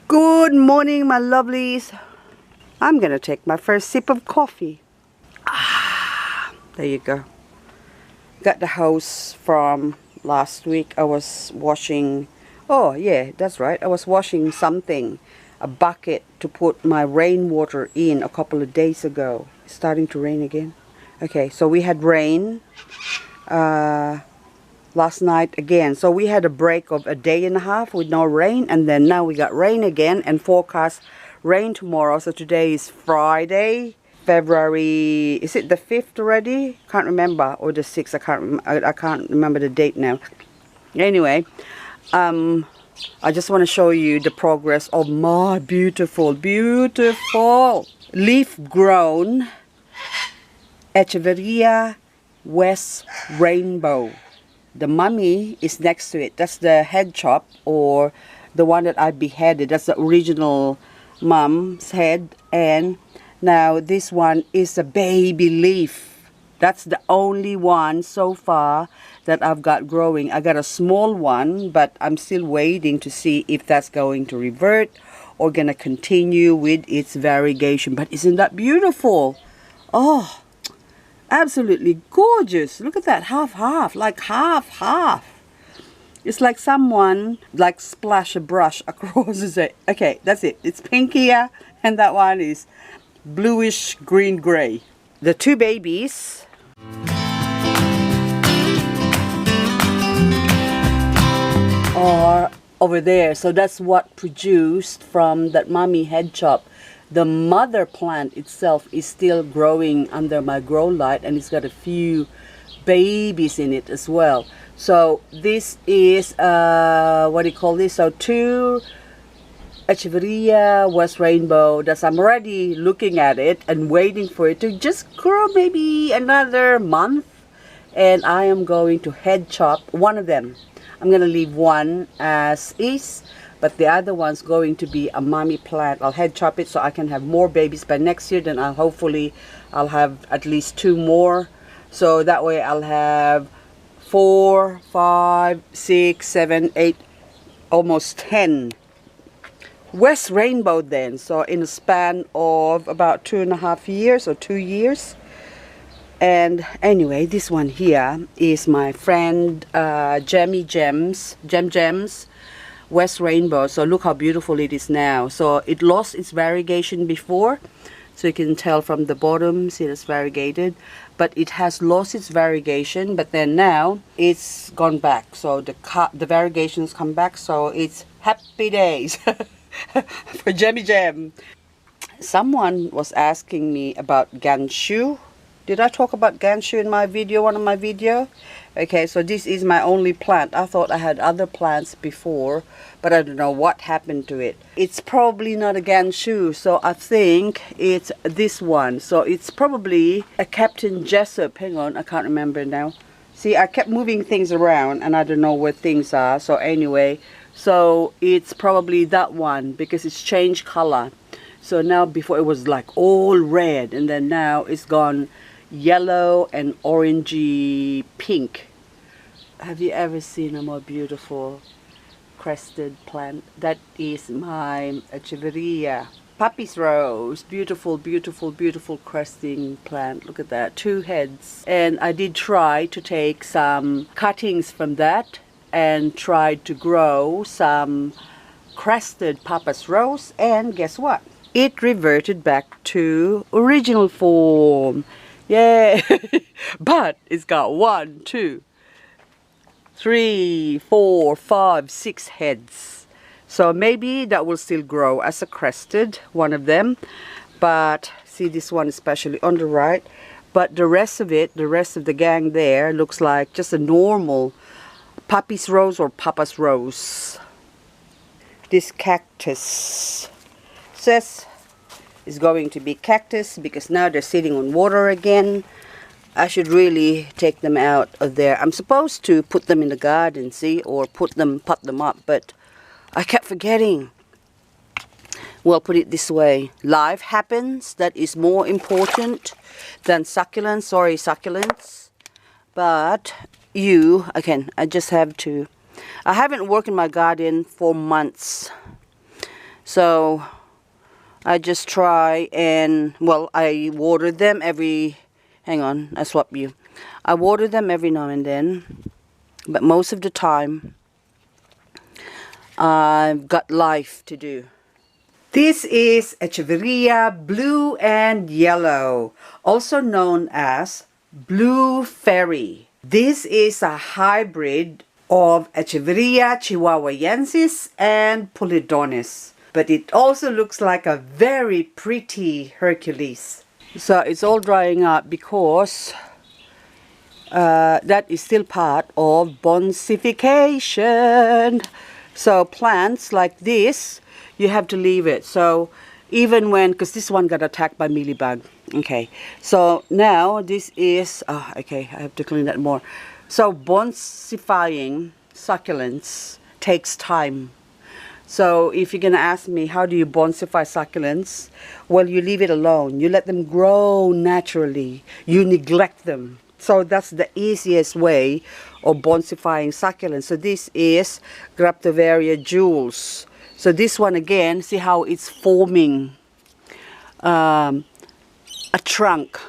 Good morning, my lovelies. I'm gonna take my first sip of coffee. There you go. Got the hose from last week. I was washing, oh yeah, that's right. I was washing something, a bucket to put my rainwater in a couple of days ago. It's starting to rain again. Okay, so we had rain last night again. So we had a break of a day and a half with no rain, and then now we got rain again and forecast rain tomorrow. So today is Friday, February, is it the 5th already? Can't remember, or the 6th, I can't remember the date now. Anyway, I just want to show you the progress of my beautiful leaf grown Echeveria West Rainbow. The mummy is next to it. That's the head chop, or the one that I beheaded. That's the original mom's head. And now this one is a baby leaf. That's the only one so far that I've got growing. I got a small one, but I'm still waiting to see if that's going to revert or gonna continue with its variegation. But isn't that beautiful? Oh, absolutely gorgeous. Look at that, half, like half. It's like someone like splash a brush across it. Okay, that's it. It's pink here, and that one is bluish green gray. The two babies are over there. So that's what produced from that mummy head chop. The mother plant itself is still growing under my grow light, and it's got a few babies in it as well. So this is what do you call this? So two Echeveria West Rainbow that I'm already looking at it and waiting for it to just grow maybe another month, and I am going to head chop one of them. I'm gonna leave one as is, but the other one's going to be a mommy plant. I'll head chop it so I can have more babies by next year. Then hopefully I'll have at least 2 more. So that way I'll have 4, 5, 6, 7, 8, almost 10 West Rainbow then. So in a span of about 2.5 years or 2 years. And anyway, this one here is my friend Gems West Rainbow. So look how beautiful it is now. So it lost its variegation before, so you can tell from the bottom, see it's variegated, but it has lost its variegation, but then now it's gone back. So the variegations come back, so it's happy days for Gem. Someone was asking me about Ganzhou. Did I talk about Ganzhou in my video, one of my videos? Okay, so this is my only plant. I thought I had other plants before, but I don't know what happened to it. It's probably not a Ganzhou, so I think it's this one. So it's probably a Captain Jessup. Hang on, I can't remember now. See, I kept moving things around and I don't know where things are. So anyway, so it's probably that one because it's changed color. So now before it was like all red, and then now it's gone yellow and orangey pink. Have you ever seen a more beautiful crested plant? That is my Echeveria Pappy's rose. Beautiful cresting plant. Look at that, 2 heads. And I did try to take some cuttings from that and tried to grow some crested Papa's rose, and guess what? It reverted back to original form. Yeah. But it's got 1, 2, 3, 4, 5, 6 heads. So maybe that will still grow as a crested, one of them. But see this one especially on the right. But the rest of it, the rest of the gang there, looks like just a normal Pappy's rose or Papa's rose. This cactus says is going to be cactus because now they're sitting on water again. I should really take them out of there. I'm supposed to put them in the garden, see, or pot them up, but I kept forgetting. Well, put it this way, life happens. That is more important than succulents. Sorry, succulents. But I just have to. I haven't worked in my garden for months. So I just try and, well, I water them every, hang on, I swap you. I water them every now and then, but most of the time I've got life to do. This is Echeveria Blue and Yellow, also known as Blue Fairy. This is a hybrid of Echeveria chihuahuensis and Polydonis, but it also looks like a very pretty Hercules. So it's all drying up because that is still part of bonsification. So plants like this, you have to leave it. So even when, because this one got attacked by mealybug. Okay, so now this is, oh, okay, I have to clean that more. So bonsifying succulents takes time. So if you're gonna ask me, how do you bonsify succulents? Well, you leave it alone. You let them grow naturally. You neglect them. So that's the easiest way of bonsifying succulents. So this is Graptoveria Jules. So this one again, see how it's forming a trunk.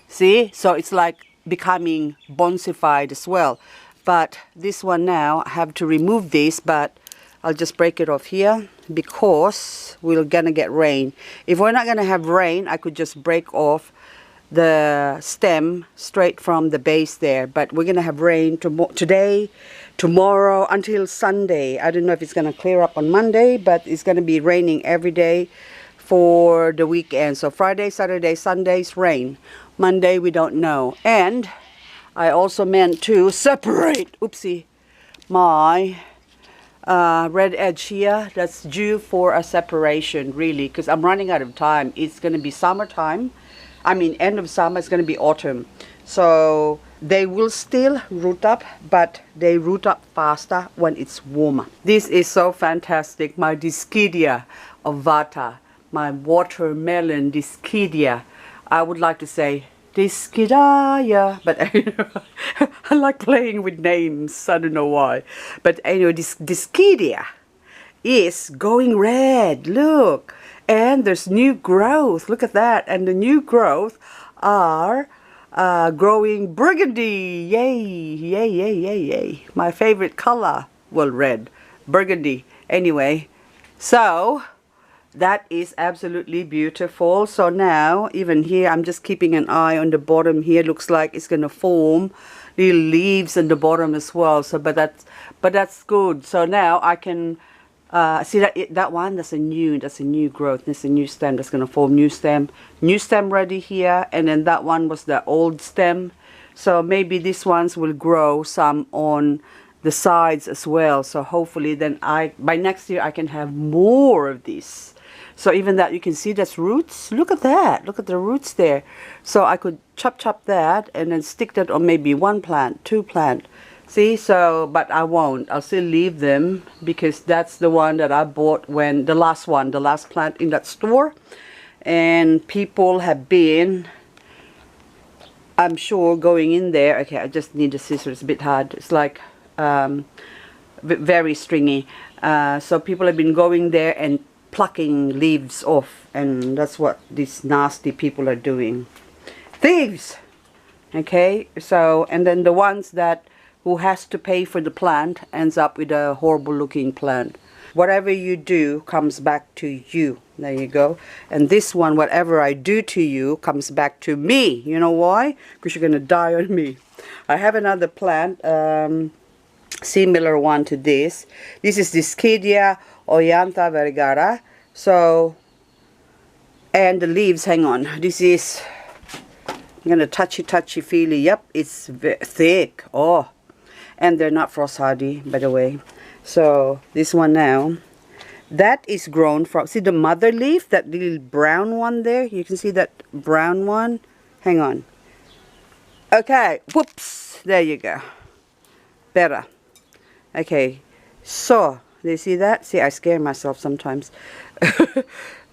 See? So it's like becoming bonsified as well. But this one now, I have to remove this, but I'll just break it off here because we're gonna get rain. If we're not gonna have rain, I could just break off the stem straight from the base there, but we're gonna have rain today, tomorrow, until Sunday. I don't know if it's gonna clear up on Monday, but it's gonna be raining every day for the weekend. So Friday, Saturday, Sunday's rain. Monday we don't know. And I also meant to separate, oopsie, my red edge here. That's due for a separation, really, because I'm running out of time. It's gonna be summertime. I mean, end of summer, it's going to be autumn. So they will still root up, but they root up faster when it's warmer. This is so fantastic. My Dischidia ovata, my watermelon Dischidia. I would like to say Dischidia, but I like playing with names. I don't know why. But anyway, this Dischidia is going red. Look. And there's new growth. Look at that. And the new growth are growing burgundy. Yay, yay, yay, yay, yay. My favorite color. Well, red. Burgundy. Anyway, so that is absolutely beautiful. So now, even here, I'm just keeping an eye on the bottom here. Looks like it's going to form little leaves in the bottom as well. So, but that's good. So now I can see that one, that's a new growth. That's a new stem that's going to form new stem ready here. And then that one was the old stem. So maybe these ones will grow some on the sides as well. So hopefully then by next year I can have more of this. So even that, you can see that's roots. Look at that. Look at the roots there. So I could chop that and then stick that on maybe one plant, two plant. See, so, but I won't. I'll still leave them because that's the one that I bought when, the last plant in that store. And people have been, I'm sure, going in there. Okay, I just need a scissors. It's a bit hard. It's like very stringy. So people have been going there and plucking leaves off. And that's what these nasty people are doing. Thieves! Okay, so, and then the ones that who has to pay for the plant ends up with a horrible looking plant. Whatever you do comes back to you. There you go. And this one, whatever I do to you, comes back to me. You know why? Because you're going to die on me. I have another plant, similar one to this. This is Dischidia Oyantha variegata. So, and the leaves, hang on. This is, I'm going to touchy feely. Yep, it's thick. Oh. And they're not frost hardy, by the way. So this one now, that is grown from, see the mother leaf, that little brown one there? You can see that brown one. Hang on. Okay, whoops, there you go. Better. Okay, so, do you see that? See, I scare myself sometimes.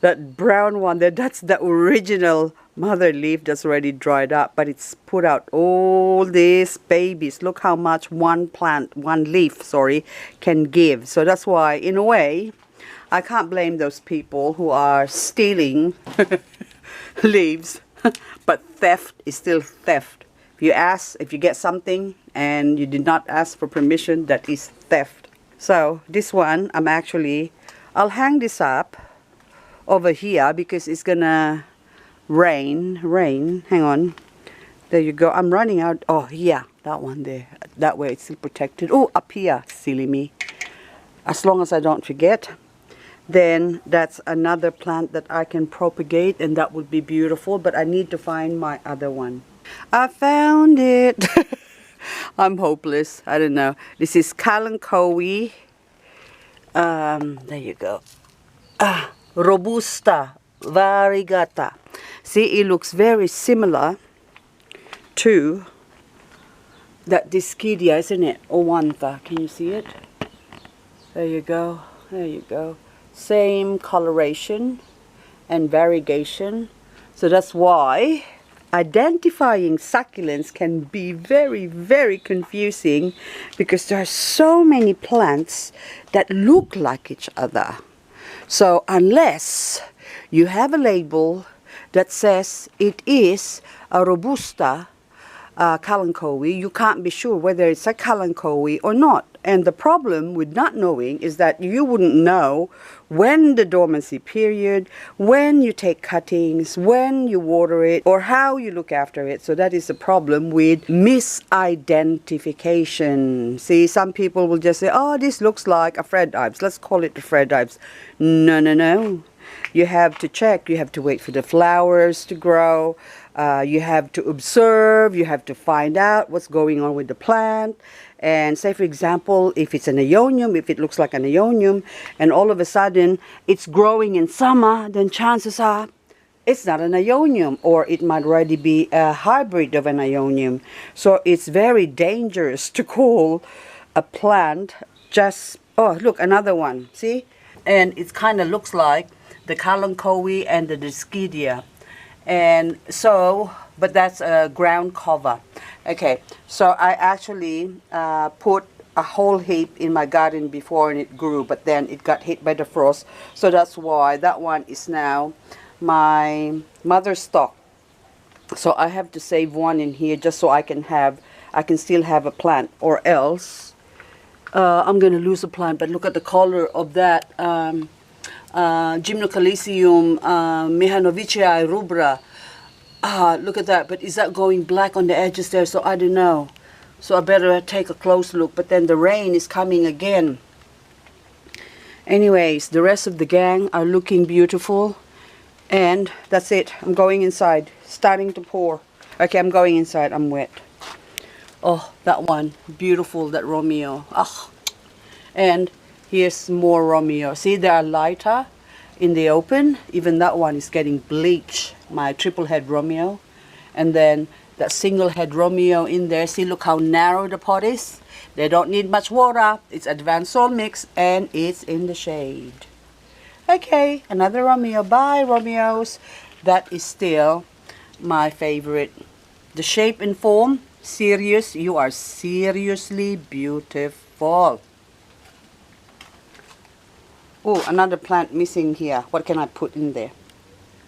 That brown one there, that's the original mother leaf that's already dried up, but it's put out all these babies. Look how much one leaf, sorry, can give. So that's why, in a way, I can't blame those people who are stealing leaves, but theft is still theft. If you get something and you did not ask for permission, that is theft. So this one, I'll hang this up over here because it's gonna rain. Hang on. There you go. I'm running out. Oh, yeah, that one there. That way it's still protected. Oh, up here, silly me. As long as I don't forget, then that's another plant that I can propagate, and that would be beautiful. But I need to find my other one. I found it. I'm hopeless. I don't know. This is Kalanchoe. There you go. Robusta, variegata. See, it looks very similar to that Dischidia, isn't it? Ovata. Can you see it? There you go. There you go. Same coloration and variegation. So that's why identifying succulents can be very, very confusing, because there are so many plants that look like each other. So unless you have a label that says it is a robusta Kalanchoe, you can't be sure whether it's a Kalanchoe or not. And the problem with not knowing is that you wouldn't know when the dormancy period, when you take cuttings, when you water it, or how you look after it. So that is the problem with misidentification. See, some people will just say, oh, this looks like a Fred Ives. Let's call it the Fred Ives. No, no, no. You have to check. You have to wait for the flowers to grow. You have to observe. You have to find out what's going on with the plant. And say, for example, if it's an aeonium, if it looks like an aeonium, and all of a sudden it's growing in summer, then chances are it's not an aeonium, or it might already be a hybrid of an aeonium. So it's very dangerous to call a plant just, oh, look, another one, see? And it kind of looks like the Kalanchoe and the Dischidia. And so, but that's a ground cover. Okay, so I actually put a whole heap in my garden before and it grew, but then it got hit by the frost. So that's why that one is now my mother's stock. So I have to save one in here just so I can still have a plant, or else I'm going to lose a plant. But look at the color of that Gymnocalycium Mehanovicii rubra. Look at that. But is that going black on the edges there? So I don't know. So I better take a close look. But then the rain is coming again. Anyways, the rest of the gang are looking beautiful. And that's it. I'm going inside. Starting to pour. Okay, I'm going inside. I'm wet. Oh, that one. Beautiful, that Romeo. Oh. And here's more Romeo. See, they are lighter in the open. Even that one is getting bleached. My triple head Romeo. And then that single head Romeo in there. See, look how narrow the pot is. They don't need much water. It's advanced soil mix and it's in the shade. Okay, another Romeo. Bye, Romeos. That is still my favorite. The shape and form, serious. You are seriously beautiful. Oh, another plant missing here. What can I put in there?